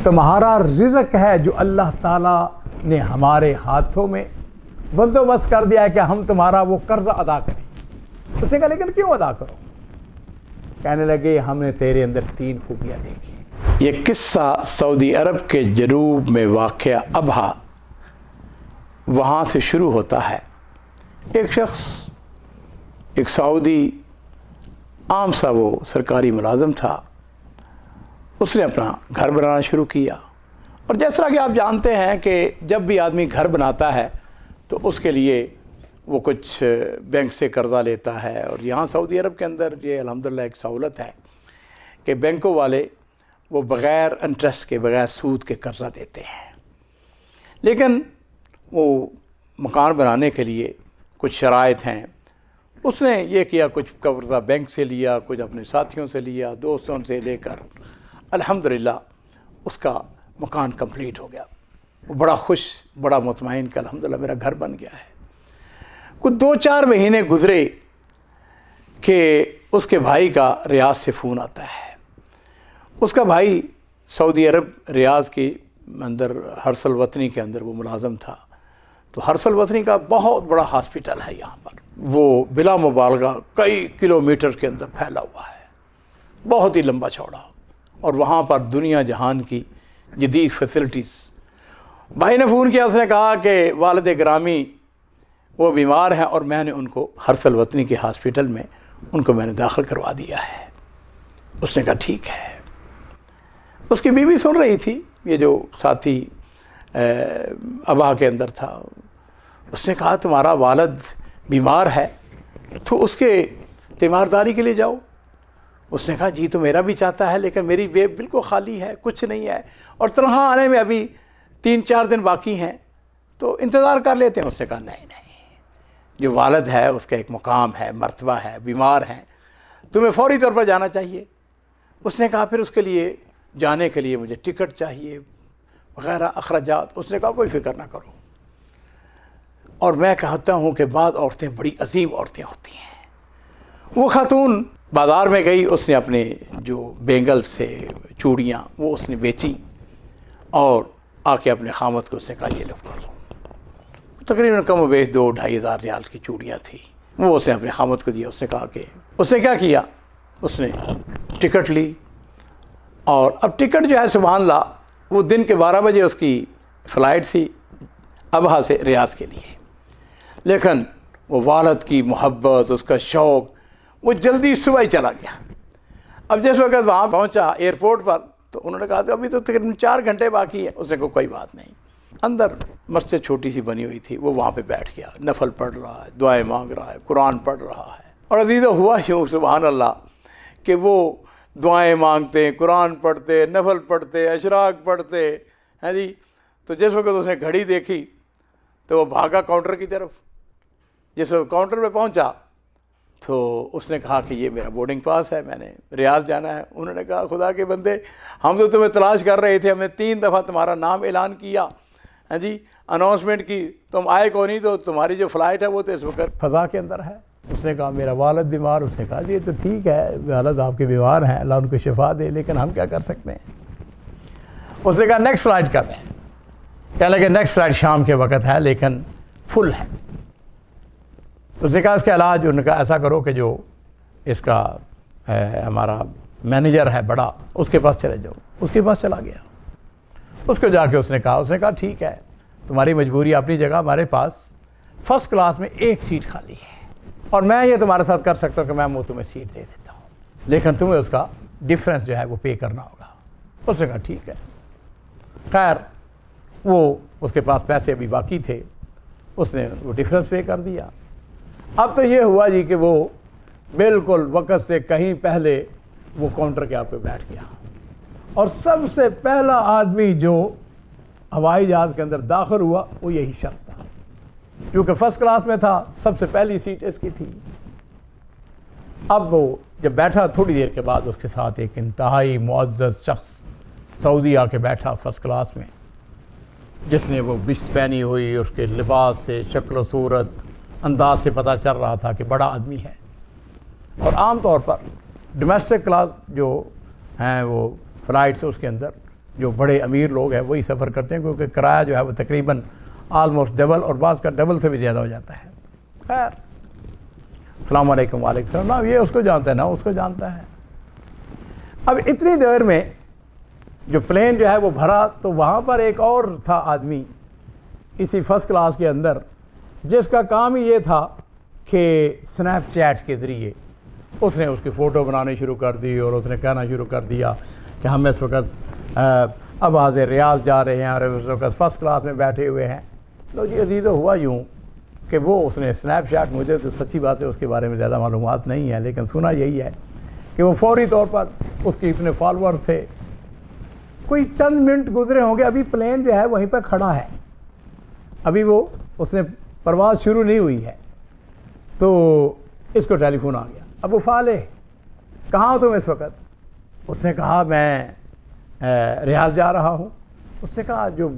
تمہارا رزق ہے جو اللہ تعالیٰ نے ہمارے ہاتھوں میں بندوبست کر دیا ہے کہ ہم تمہارا وہ قرض ادا کریں۔ اس نے کہا لیکن کیوں ادا کرو؟ کہنے لگے ہم نے تیرے اندر 3 خوبیاں دیکھی۔ یہ قصہ سعودی عرب کے جنوب میں واقع ابہا، وہاں سے شروع ہوتا ہے۔ ایک شخص، ایک سعودی عام سا وہ سرکاری ملازم تھا، اس نے اپنا گھر بنانا شروع کیا، اور جس طرح کہ آپ جانتے ہیں کہ جب بھی آدمی گھر بناتا ہے تو اس کے لیے وہ کچھ بینک سے قرضہ لیتا ہے، اور یہاں سعودی عرب کے اندر یہ الحمدللہ ایک سہولت ہے کہ بینکوں والے وہ بغیر انٹرسٹ کے، بغیر سود کے قرضہ دیتے ہیں۔ لیکن وہ مکان بنانے کے لیے کچھ شرائط ہیں، اس نے یہ کیا، کچھ قرضہ بینک سے لیا، کچھ اپنے ساتھیوں سے لیا، دوستوں سے لے کر الحمدللہ اس کا مکان کمپلیٹ ہو گیا۔ وہ بڑا خوش، بڑا مطمئن کہ الحمدللہ میرا گھر بن گیا ہے۔ کچھ 2-4 مہینے گزرے کہ اس کے بھائی کا ریاض سے فون آتا ہے۔ اس کا بھائی سعودی عرب ریاض کے اندر حرس الوطنی کے اندر وہ ملازم تھا، تو حرس الوطنی کا بہت بڑا ہاسپٹل ہے یہاں پر، وہ بلا مبالغہ کئی کلومیٹر کے اندر پھیلا ہوا ہے، بہت ہی لمبا چوڑا، اور وہاں پر دنیا جہان کی جدید فیسلٹیز۔ بھائی نے فون کیا، اس نے کہا کہ والد گرامی وہ بیمار ہیں اور میں نے ان کو حرس الوطنی کے ہاسپٹل میں ان کو میں نے داخل کروا دیا ہے۔ اس نے کہا ٹھیک ہے۔ اس کی بیوی سن رہی تھی، یہ جو ساتھی ابہا کے اندر تھا، اس نے کہا تمہارا والد بیمار ہے تو اس کے تیمارداری کے لیے جاؤ۔ اس نے کہا جی تو میرا بھی چاہتا ہے، لیکن میری جیب بالکل خالی ہے، کچھ نہیں ہے، اور تنہا آنے میں ابھی 3-4 دن باقی ہیں، تو انتظار کر لیتے ہیں۔ اس نے کہا نہیں، جو والد ہے اس کا ایک مقام ہے، مرتبہ ہے، بیمار ہیں، تمہیں فوری طور پر جانا چاہیے۔ اس نے کہا پھر اس کے لیے جانے کے لیے مجھے ٹکٹ چاہیے وغیرہ اخراجات۔ اس نے کہا کوئی فکر نہ کرو، اور میں کہتا ہوں کہ بعض عورتیں بڑی عظیم عورتیں ہوتی ہیں۔ وہ خاتون بازار میں گئی، اس نے اپنے جو بینگلز تھے، چوڑیاں، وہ اس نے بیچی، اور آ کے اپنے خامد کو اس نے کہا یہ لو، تقریباً کم و بیش 2-2.5 ہزار ریال کی چوڑیاں تھیں، وہ اس نے اپنے خامد کو دیا۔ اس نے کہا کہ اس نے کیا کیا، اس نے ٹکٹ لی، اور اب ٹکٹ جو ہے سبحان اللہ، وہ دن کے 12 بجے اس کی فلائٹ تھی ابہا سے ریاض کے لیے، لیکن وہ والد کی محبت، اس کا شوق، وہ جلدی صبح ہی چلا گیا۔ اب جس وقت وہاں پہنچا ایئرپورٹ پر، تو انہوں نے کہا تو ابھی تو تقریباً 4 گھنٹے باقی ہے۔ اس نے کہا کوئی بات نہیں۔ اندر مسجد چھوٹی سی بنی ہوئی تھی، وہ وہاں پہ بیٹھ گیا، نفل پڑھ رہا ہے، دعائیں مانگ رہا ہے، قرآن پڑھ رہا ہے، اور عزیزو ہوا یوں سبحان اللہ کہ وہ دعائیں مانگتے، قرآن پڑھتے، نفل پڑھتے، اشراق پڑھتے ہیں جی۔ تو جس وقت اس نے گھڑی دیکھی تو وہ بھاگا کاؤنٹر کی طرف۔ جس وقت کاؤنٹر پہ پہنچا تو اس نے کہا کہ یہ میرا بورڈنگ پاس ہے، میں نے ریاض جانا ہے۔ انہوں نے کہا خدا کے بندے، ہم تو تمہیں تلاش کر رہے تھے، ہم نے 3 دفعہ تمہارا نام اعلان کیا، ہاں جی، اناؤنسمنٹ کی، تم آئے کو نہیں، تو تمہاری جو فلائٹ ہے وہ تو اس وقت فضا کے اندر ہے۔ اس نے کہا میرا والد بیمار۔ اس نے کہا جی تو ٹھیک ہے، والد آپ کے بیمار ہیں، اللہ ان کو شفا دے، لیکن ہم کیا کر سکتے ہیں۔ اس نے کہا نیکسٹ فلائٹ کب ہے؟ کہنے لگے نیکسٹ فلائٹ شام کے وقت ہے، لیکن فل ہے۔ اس نے کہا اس کا علاج، انہوں نے کہا ایسا کرو کہ جو اس کا ہمارا مینیجر ہے بڑا، اس کے پاس چلے جاؤ۔ اس کے پاس چلا گیا، اس کو جا کے اس نے کہا ٹھیک ہے، تمہاری مجبوری اپنی جگہ، ہمارے پاس فرسٹ کلاس میں 1 سیٹ خالی ہے، اور میں یہ تمہارے ساتھ کر سکتا ہوں کہ میں تمہیں سیٹ دے دیتا ہوں، لیکن تمہیں اس کا ڈفرینس جو ہے وہ پے کرنا ہوگا۔ اس نے کہا ٹھیک ہے۔ خیر وہ اس کے پاس پیسے ابھی باقی تھے، اس نے وہ ڈفرینس پے کر دیا۔ اب تو یہ ہوا جی کہ وہ بالکل وقت سے کہیں پہلے وہ کاؤنٹر کے آپ پہ بیٹھ گیا، اور سب سے پہلا آدمی جو ہوائی جہاز کے اندر داخل ہوا وہ یہی شخص تھا، کیونکہ فرسٹ کلاس میں تھا، سب سے پہلی سیٹ اس کی تھی۔ اب وہ جب بیٹھا، تھوڑی دیر کے بعد اس کے ساتھ ایک انتہائی معزز شخص سعودی آ کے بیٹھا فرسٹ کلاس میں، جس نے وہ بشت پہنی ہوئی، اس کے لباس سے، شکل و صورت، انداز سے پتہ چل رہا تھا کہ بڑا آدمی ہے۔ اور عام طور پر ڈومیسٹک کلاس جو ہیں وہ فلائٹس، اس کے اندر جو بڑے امیر لوگ ہیں وہی سفر کرتے ہیں، کیونکہ کرایہ جو ہے وہ تقریباً آلموسٹ ڈبل اور بعض کا ڈبل سے بھی زیادہ ہو جاتا ہے۔ خیر، السلام علیکم، وعلیکم السلام، نہ یہ اس کو جانتا ہے نہ اس کو جانتا ہے۔ اب اتنی دیر میں جو پلین جو ہے وہ بھرا، تو وہاں پر ایک اور تھا آدمی اسی فرسٹ کلاس کے اندر، جس کا کام ہی یہ تھا کہ سنیپ چیٹ کے ذریعے اس نے اس کی فوٹو بنانی شروع کر دی، اور اس نے کہنا شروع کر دیا کہ ہم اس وقت اباز ریاض جا رہے ہیں اور اس وقت فرسٹ کلاس میں بیٹھے ہوئے ہیں۔ لو جی عزیزو، ہوا یوں کہ وہ اس نے سنیپ چیٹ، مجھے تو سچی بات ہے اس کے بارے میں زیادہ معلومات نہیں ہے، لیکن سنا یہی ہے کہ وہ فوری طور پر اس کے اتنے فالوور تھے، کوئی چند منٹ گزرے ہوں گے، ابھی پلین جو ہے وہیں پہ کھڑا ہے، ابھی وہ اس نے پرواز شروع نہیں ہوئی ہے، تو اس کو ٹیلی فون آ گیا، ابو فالح کہاں ہو تم اس وقت؟ اس نے کہا میں ریاض جا رہا ہوں۔ اس نے کہا جو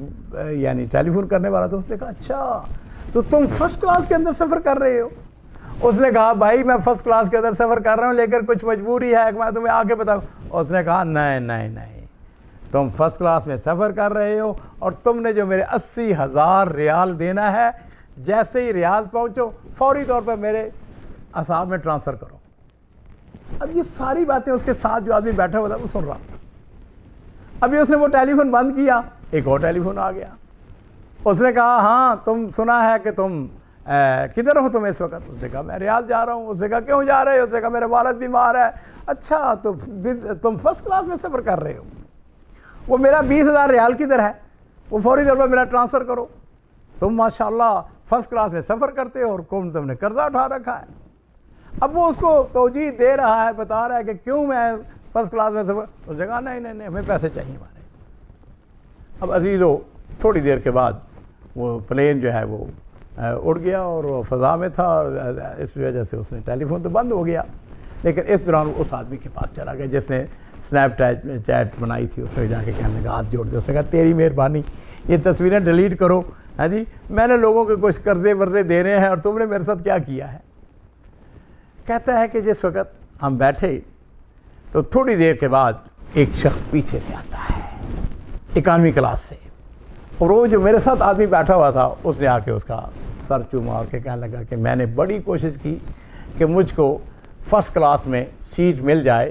یعنی ٹیلی فون کرنے والا تھا، اس نے کہا اچھا تو تم فرسٹ کلاس کے اندر سفر کر رہے ہو؟ اس نے کہا بھائی میں فرسٹ کلاس کے اندر سفر کر رہا ہوں، لیکن کچھ مجبوری ہے کہ میں تمہیں آگے بتاؤں۔ اس نے کہا نہیں، تم فرسٹ کلاس میں سفر کر رہے ہو اور تم نے جو میرے 80,000 ریال دینا ہے، جیسے ہی ریاض پہنچو فوری طور پر میرے اعصاب میں ٹرانسفر کرو۔ اب یہ ساری باتیں اس کے ساتھ جو آدمی بیٹھا ہوا تھا وہ سن رہا تھا۔ ابھی اس نے وہ ٹیلی فون بند کیا، ایک اور ٹیلی فون آ گیا۔ اس نے کہا ہاں تم سنا ہے کہ تم کدھر ہو تم اس وقت؟ اس نے کہا میں ریاض جا رہا ہوں۔ اس نے کہا کیوں جا رہے ہو؟ اس نے کہا میرے والد بیمار ہے۔ اچھا تو تم فرسٹ کلاس میں سفر کر رہے ہو؟ وہ میرا 20,000 ریال کدھر ہے؟ وہ فوری طور پر میرا ٹرانسفر کرو۔ تم ماشاءاللہ فرسٹ کلاس میں سفر کرتے ہو اور تم نے قرضہ اٹھا رکھا ہے۔ اب وہ اس کو توجیہ دے رہا ہے، بتا رہا ہے کہ کیوں میں فرسٹ کلاس میں سفر۔ اس نے کہا نہیں ہمیں پیسے چاہیے ہمارے۔ اب عزیزو تھوڑی دیر کے بعد وہ پلین جو ہے وہ اڑ گیا اور وہ فضا میں تھا، اور اس وجہ سے اس نے ٹیلی فون تو بند ہو گیا، لیکن اس دوران اس آدمی کے پاس چلا گیا جس نے سنیپ چیٹ بنائی تھی۔ اس نے جا کے کہنے لگا ہاتھ جوڑ دے، اس نے کہا تیری مہربانی یہ تصویریں ڈیلیٹ کرو، ہاں جی میں نے لوگوں کے کچھ قرضے ورضے دینے ہیں اور تم نے میرے ساتھ کیا کیا ہے۔ کہتا ہے کہ جس وقت ہم بیٹھے تو تھوڑی دیر کے بعد ایک شخص پیچھے سے آتا ہے اکانومی کلاس سے، اور وہ جو میرے ساتھ آدمی بیٹھا ہوا تھا اس نے آ کے اس کا سر چوما اور کے کہنے لگا کہ میں نے بڑی کوشش کی کہ مجھ کو فرسٹ کلاس میں سیٹ مل جائے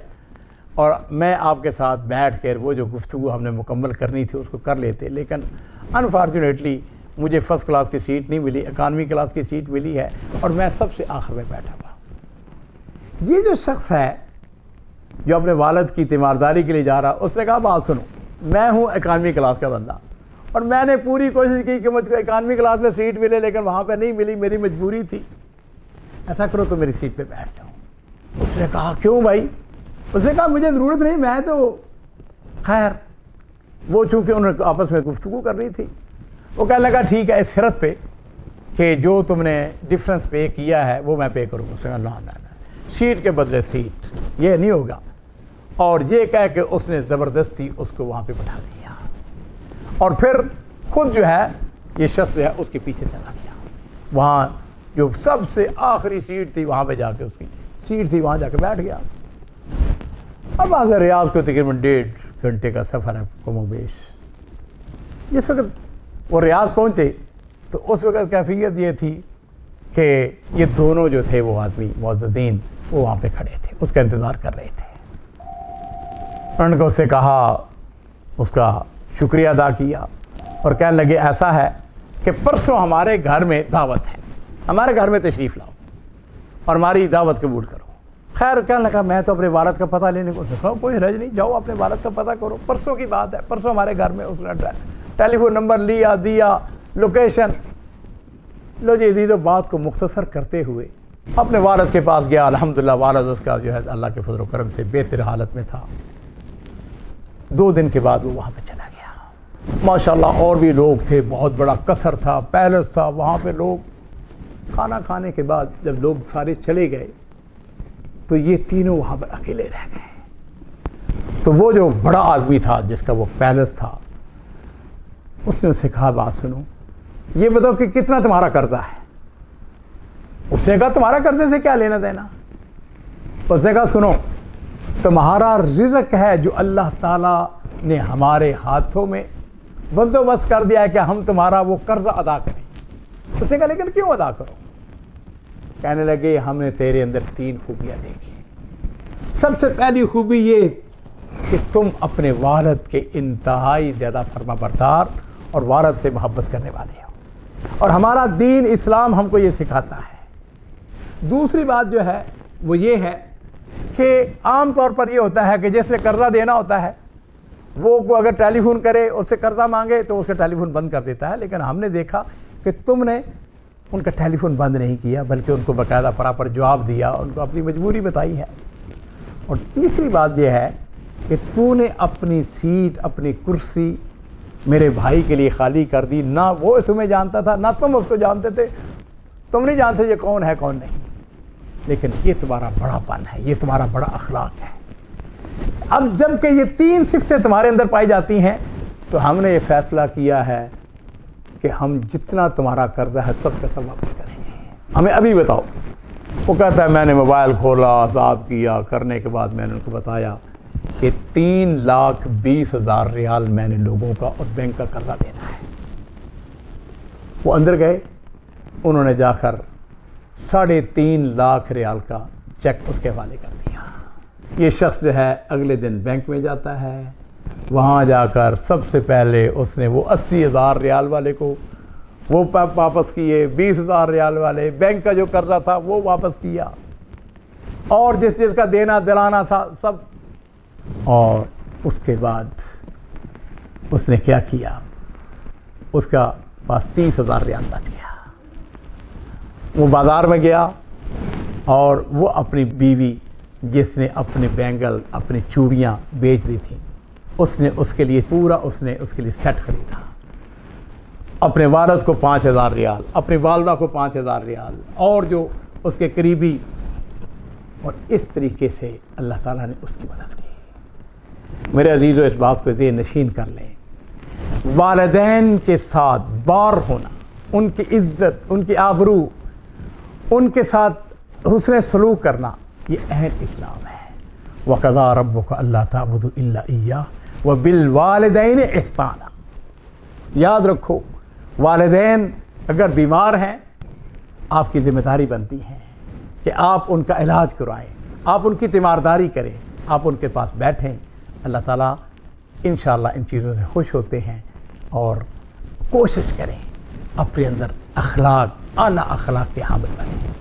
اور میں آپ کے ساتھ بیٹھ کر وہ جو گفتگو ہم نے مکمل کرنی تھی اس کو کر لیتے، لیکن انفارچونیٹلی مجھے فرسٹ کلاس کی سیٹ نہیں ملی، اکانومی کلاس کی سیٹ ملی ہے اور میں سب سے آخر میں بیٹھا ہوا۔ یہ جو شخص ہے جو اپنے والد کی تیمارداری کے لیے جا رہا، اس نے کہا بات سنو، میں ہوں اکانومی کلاس کا بندہ اور میں نے پوری کوشش کی کہ مجھ کو اکانومی کلاس میں سیٹ ملے، لیکن وہاں پہ نہیں ملی، میری مجبوری تھی، ایسا کرو تو میری سیٹ پہ بیٹھ جاؤ۔ اس نے کہا کیوں بھائی؟ اس نے کہا مجھے ضرورت نہیں، میں تو خیر وہ چونکہ انہوں نے آپس میں گفتگو کر رہی تھی، وہ کہنے لگا ٹھیک ہے اس شرط پہ کہ جو تم نے ڈفرینس پے کیا ہے وہ میں پے کروں گا۔ اس نے کہا نہ سیٹ کے بدلے سیٹ، یہ نہیں ہوگا، اور یہ کہہ کہ اس نے زبردستی اس کو وہاں پہ بٹھا دیا اور پھر خود جو ہے یہ شخص جو ہے اس کے پیچھے چلا گیا، وہاں جو سب سے آخری سیٹ تھی وہاں پہ جا کے اس کی سیٹ تھی وہاں جا کے بیٹھ گیا۔ اب وہاں سے ریاض کو تقریباً 1.5 گھنٹے کا سفر ہے کم و بیش۔ جس وقت وہ ریاض پہنچے تو اس وقت کیفیت یہ تھی کہ یہ دونوں جو تھے وہ آدمی معززین وہ وہاں پہ کھڑے تھے، اس کا انتظار کر رہے تھے۔ انہوں نے اس سے کہا، اس کا شکریہ ادا کیا اور کہنے لگے ایسا ہے کہ پرسوں ہمارے گھر میں دعوت ہے، ہمارے گھر میں تشریف لاؤ اور ہماری دعوت قبول کرو۔ خیر کہنے لگا میں تو اپنے والد کا پتہ لینے کو سکھاؤں، کوئی حرج نہیں، جاؤ اپنے والد کا پتہ کرو، پرسوں کی بات ہے، پرسوں ہمارے گھر میں اس نے ٹیلی فون نمبر لیا، دیا لوکیشن۔ لو جی عزیزو بات کو مختصر کرتے ہوئے اپنے والد کے پاس گیا، الحمدللہ والد اس کا جو ہے اللہ کے فضل و کرم سے بہتر حالت میں تھا۔ 2 دن کے بعد وہ وہاں پہ چلا گیا۔ ماشاءاللہ اور بھی لوگ تھے، بہت بڑا قصر تھا، پیلس تھا، وہاں پہ لوگ کھانا کھانے کے بعد جب لوگ سارے چلے گئے تو یہ تینوں وہاں پر اکیلے رہ گئے۔ تو وہ جو بڑا آدمی تھا جس کا وہ پیلس تھا، اس نے اس سے کہا بات سنو، یہ بتاؤ کہ کتنا تمہارا قرضہ ہے؟ اس نے کہا تمہارا قرضے سے کیا لینا دینا؟ اس نے کہا سنو، تمہارا رزق ہے جو اللہ تعالیٰ نے ہمارے ہاتھوں میں بندوبست کر دیا ہے کہ ہم تمہارا وہ قرض ادا کریں۔ اس نے کہا لیکن کیوں ادا کرو؟ کہنے لگے ہم نے تیرے اندر 3 خوبیاں دیکھی۔ سب سے پہلی خوبی یہ کہ تم اپنے والد کے انتہائی زیادہ فرما بردار اور والد سے محبت کرنے والے ہو، اور ہمارا دین اسلام ہم کو یہ سکھاتا ہے۔ دوسری بات جو ہے وہ یہ ہے کہ عام طور پر یہ ہوتا ہے کہ جس سے قرضہ دینا ہوتا ہے وہ اگر ٹیلی فون کرے اس سے قرضہ مانگے تو اس کا ٹیلی فون بند کر دیتا ہے، لیکن ہم نے دیکھا کہ تم نے ان کا ٹیلی فون بند نہیں کیا بلکہ ان کو باقاعدہ پراپر جواب دیا، ان کو اپنی مجبوری بتائی ہے۔ اور تیسری بات یہ ہے کہ تو نے اپنی سیٹ، اپنی کرسی میرے بھائی کے لیے خالی کر دی، نہ وہ اس میں جانتا تھا نہ تم اس کو جانتے تھے، تم نہیں جانتے یہ کون ہے کون نہیں، لیکن یہ تمہارا بڑا پن ہے، یہ تمہارا بڑا اخلاق ہے۔ اب جب کہ یہ 3 صفتیں تمہارے اندر پائی جاتی ہیں تو ہم نے یہ فیصلہ کیا ہے کہ ہم جتنا تمہارا قرضہ ہے سب کا سب واپس کریں گے، ہمیں ابھی بتاؤ۔ وہ کہتا ہے میں نے موبائل کھولا، حساب کیا، کرنے کے بعد میں نے ان کو بتایا کہ 3,20,000 ریال میں نے لوگوں کا اور بینک کا قرضہ دینا ہے۔ وہ اندر گئے، انہوں نے جا کر 3.5 لاکھ ریال کا چیک اس کے حوالے کر دیا۔ یہ شخص جو ہے اگلے دن بینک میں جاتا ہے، وہاں جا کر سب سے پہلے اس نے وہ 80,000 ریال والے کو وہ واپس کیے، 20,000 ریال والے بینک کا جو قرضہ تھا وہ واپس کیا، اور جس کا دینا دلانا تھا سب۔ اور اس کے بعد اس نے کیا کیا، اس کا پاس 30,000 ریال بچ گیا۔ وہ بازار میں گیا اور وہ اپنی بیوی جس نے اپنے بینگل، اپنی چوڑیاں بیچ دی تھیں، اس نے اس کے لیے پورا اس کے لیے سیٹ خریدا۔ اپنے والد کو 5,000 ریال، اپنی والدہ کو 5,000 ریال، اور جو اس کے قریبی، اور اس طریقے سے اللہ تعالیٰ نے اس کی مدد کی۔ میرے عزیزو، اس بات کو ذہن نشین کر لیں، والدین کے ساتھ بار ہونا، ان کی عزت، ان کی آبرو، ان کے ساتھ حسن سلوک کرنا، یہ عین اسلام ہے۔ وَقَضَىٰ رَبُّكَ أَلَّا تَعْبُدُوا إِلَّا إِيَّاهُ وَبِالْوَالِدَيْنِ إِحْسَانًا۔ یاد رکھو، والدین اگر بیمار ہیں آپ کی ذمہ داری بنتی ہے کہ آپ ان کا علاج کرائیں، آپ ان کی تیمارداری کریں، آپ ان کے پاس بیٹھیں۔ اللہ تعالیٰ انشاءاللہ ان چیزوں سے خوش ہوتے ہیں، اور کوشش کریں اپنے اندر اخلاق، اعلیٰ اخلاق کے حامل بنیں۔